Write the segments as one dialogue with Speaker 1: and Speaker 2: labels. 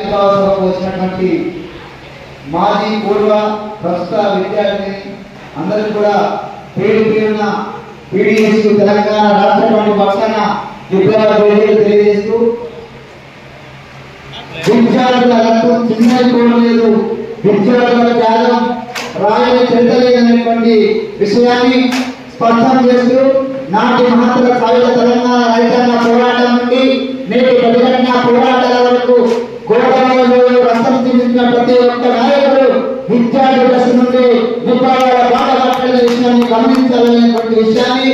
Speaker 1: వచ్చినటువంటి మాజీ పూర్వ ప్రస్తుత విద్యార్థిని అందరూ కూడా పేరు పేరున పీడీఎస్ తెలంగాణ రాష్ట్ర కమిటీ పక్షాన విద్యార్థులు తెలియజేస్తూ విద్యార్థుల రక్తం చిన్నైపోలేదు, విద్యార్థుల త్యాగం రాయని చెందలేదనేటువంటి విషయాన్ని స్పష్టం చేస్తూ నాటి మహత్తర సాయుధ తెలంగాణ రైతాంగ పోరాటం నుండి నేటి ప్రతిఘటన పోరాటాల వరకు గోదావరిలో రక్తం చిందించిన ప్రతి ఒక్క నాయకుడు విద్యార్థి దశ నుండి విప్లవాల బాట పట్టిన విషయాన్ని గమనించాలనేటువంటి విషయాన్ని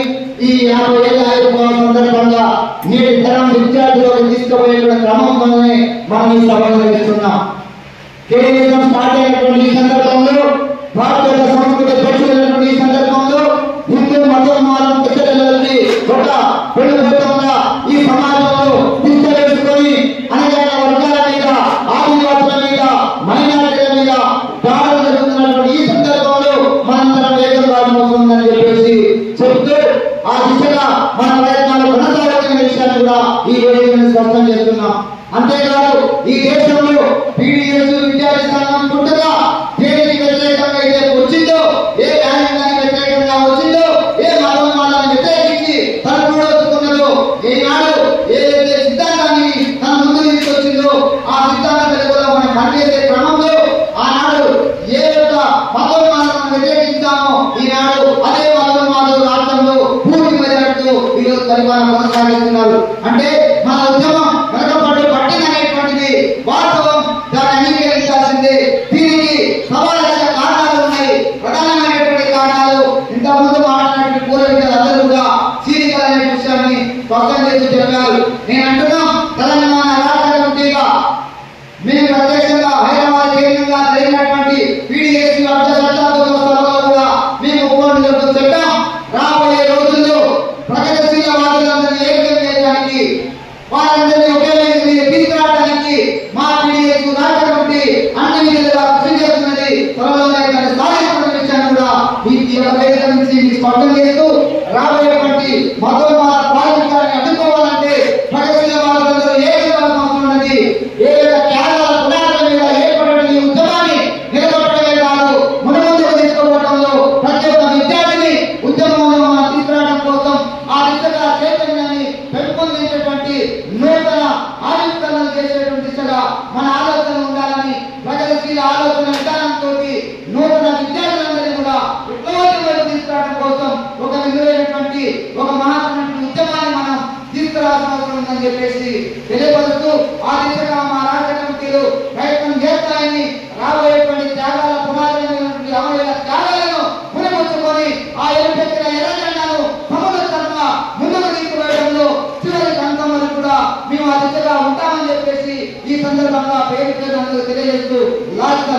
Speaker 1: ఈ 50 ఏళ్ల ఆయుర్భావ సందర్భంగా నేటి తరం విద్యార్థులకు తీసుకుపోయే క్రమంలోనే మనం ఈ సభలో చేస్తున్నాం. కేవలం స్టార్ట్ అయినటువంటి ఈ సందర్భంలో భారతీయ సంస్కృతి పరిశీలనటువంటి ఈ సందర్భంలో హిందూ మతోన్మాదం పెద్దలకి ఒక పెళ్లిగా ఈ సమాజంలో తీసుకెళ్తుకొని అనేక వర్గాల మీద, ఆదివాసుల మీద, మైనారిటీల మీద దాడులు జరుగుతున్నటువంటి ఈ సందర్భంలో మనందరం వేగంగా మోస్తుందని చెప్పేసి చెప్తూ ఆ దిశగా మన ప్రయత్నాలు కొనసాగుతున్న విషయాన్ని కూడా ఈ రోజు స్పష్టం చేస్తున్నాం. అంతేకాదు ఈ దేశంలో పీడీఎస్ విద్యార్థి సంఘం పుట్టుగా దేనికి వ్యతిరేకంగా అయితే వచ్చిందో, ఏ న్యాయానికి వ్యతిరేకంగా వచ్చిందో, ఏ మతోన్మాదాన్ని వ్యతిరేకించి తన కూడొచ్చుకున్నదో, ఈనాడు ఏదైతే సిద్ధాంతాన్ని తన ముందు తీసుకొచ్చిందో ఆ సిద్ధాంతం కూడా మనం పనిచేసే క్రమంలో ఆనాడు ఏ యొక్క మతోన్మాదాన్ని వ్యతిరేకించామో ఈనాడు అదే మతోన్మాదం రాష్ట్రంలో పూర్తి మెజారిటీతో ఈరోజు పరిపాలన కొనసాగిస్తున్నారు. అంటే మన ఉద్యమం పట్టిందనేటువంటిది వాస్తవం, దాన్ని అంగీకరించాల్సిందే. దీనికి సవాలైన కారణాలు ఉన్నాయి. ప్రధానమైనటువంటి కారణాలు ఇంతకుముందు మాట్లాడిన పూర్వీకులందరూ కూడా చీలికలు అనే విషయాన్ని స్పష్టం చేసి చెప్పారు. నేను అంటున్నాం, తెలంగాణ రాష్ట్ర కమిటీగా మేము ప్రత్యేకంగా హైదరాబాద్ కేంద్రంగా జరిగినటువంటి పీడీఎస్ సభలో కూడా మేము ఉపన్యాసం చెప్పాం. రాబోయే రోజుల్లో ప్రగతిశీల వాదులందరినీ ఏకం చేయడానికి, వారందరినీ ఒకే మీద తీసుకురావడానికి మా పీడీఎస్ రాష్ట్ర కమిటీ అన్ని విధాలుగా కృషి చేస్తున్నది. త్వరలోనే దాన్ని సాధించిన విషయాన్ని కూడా ఈ వేదిక నుంచి స్పష్టం చేస్తూ రాబోయేటువంటి మతోన్మాద పాలించాలని అడ్డుకోవాలంటే ప్రగతిశీల వాదులందరూ ఏకీకరణ ఉన్నది. ఏ త్యాగాల పునాదుల మీద ఏర్పడిన ఈ ఉద్యమాన్ని నిలబెట్టడమే కాదు, మునుముందుకు తీసుకోవడంలో ప్రతి ఒక్క విద్యార్థిని ఉద్యమంలో మనం తీసుకురావడం కోసం ఆ దిశగా చైతన్యాన్ని పెంపొందించేటువంటి నూతన ఆవిష్కరణలు చేసేటువంటి దిశగా మన ఆలోచన ఉండాలని, ప్రగతిశీల ఆలోచన విధానంతో నూతన విద్యార్థులందరినీ కూడా విప్లవాన్ని తీసుకురావడం కోసం ఒక విలువైనటువంటి ఒక మహత్తరమైన ఉద్యమాన్ని మనం తీసుకురావాల్సిన అవసరం ఉందని చెప్పేసి తెలియపరుస్తూ ఆ దిశగా మా రాష్ట్ర కమిటీలు ప్రయత్నం చేస్తాయని, రాబోయేటువంటి త్యాగాల పునాదులైనటువంటి అమలుల త్యాగాలను పునరుద్ధరించుకొని ఆ ఎరుపెక్కిన ఎర్రజెండాను సముద్రంగా ముందుకు తీసుకువెళ్లడంలో చివరి సంఘం వరకు కూడా మేము ఆ దిశగా ఉంటామని చెప్పేసి ఈ సందర్భంగా పేరు తెలియజేస్తూ లాస్ట్